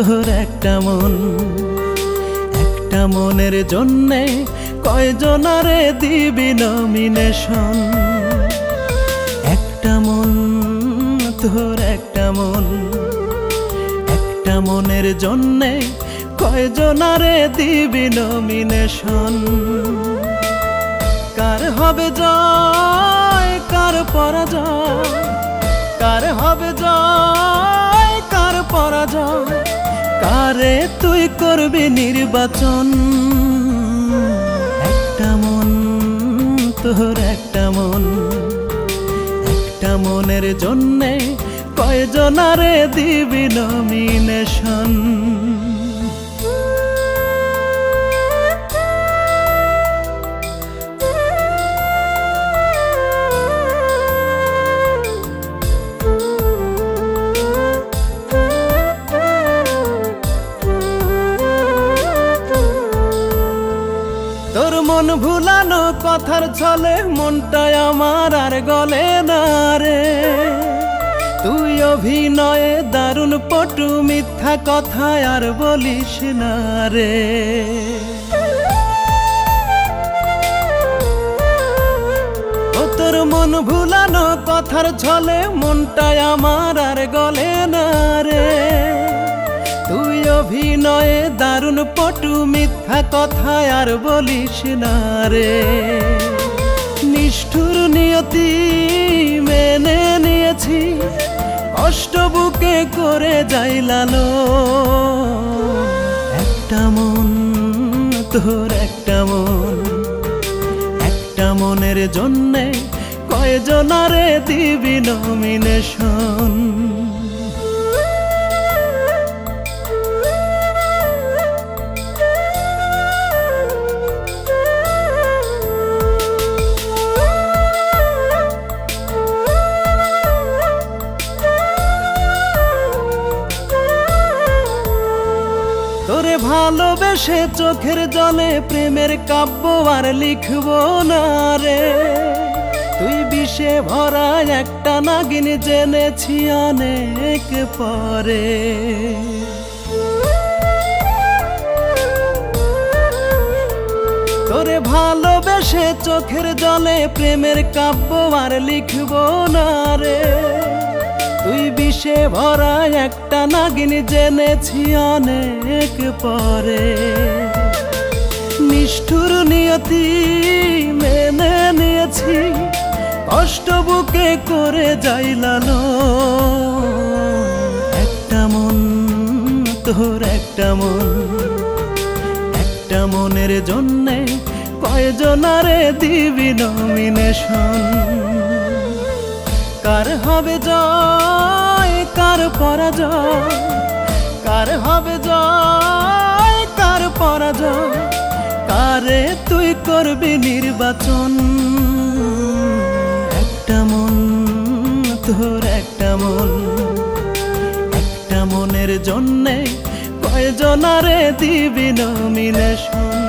তোর একটা মনের জন্যে কয়জনারে দিবি নমিনেশন। একটা মন তোর একটা মনের জন্যে কয়জনারে দিবি নমিনেশন। কার হবে জয় কার পরাজয়, কার হবে জয় কার পরাজয়, কারে তুই করবি নির্বাচন। একটা মন তোর একটা মনের জন্যে কয়জনারে দিবি নমিনেশন। তোর মন ভুলানো কথার ছলে মনটাই আমার আর গলে না রে। তুই অভিনয়ে দারুণ পটু, মিথ্যা কথায় আর বলিস না রে। ও তোর মন ভুলানো কথার ছলে মনটাই আমার আর গলে না রে। তুই অভিনয়ে দারুণ পটু, মিথ্যা কথায় আর বলিস না রে। নিষ্ঠুর নিয়তি মেনে নিয়েছি, কষ্ট বুকে করে যাই লালো। একটা মন তোর একটা মনের জন্যে কয়জনারে দিবি নমিনেশন। তোরে ভালোবেসে চোখের জলে প্রেমের কাব্য আর লিখব না রে। তুই বিষে ভরা একটা নাগিন জেনেছি অনেক পরে। তোরে ভালোবেসে চোখের জলে প্রেমের কাব্য আর লিখব না রে। তুই বিষে ভরা একটা নাগিন জেনেছি অনেক পরে। নিষ্ঠুর নিয়তি মেনে নিয়েছি, কষ্ট বুকে করে যাই লালো। একটা মন তোর একটা মনের জন্যে কয়জনারে দিবি নমিনেশন। কার হবে জয় কার পরাজয়, কার হবে জয় কার পরাজয়, কারে তুই করবি নির্বাচন। একটা মন তোর একটা মনের জন্যে কয়জনারে দিবি নমিনেশন।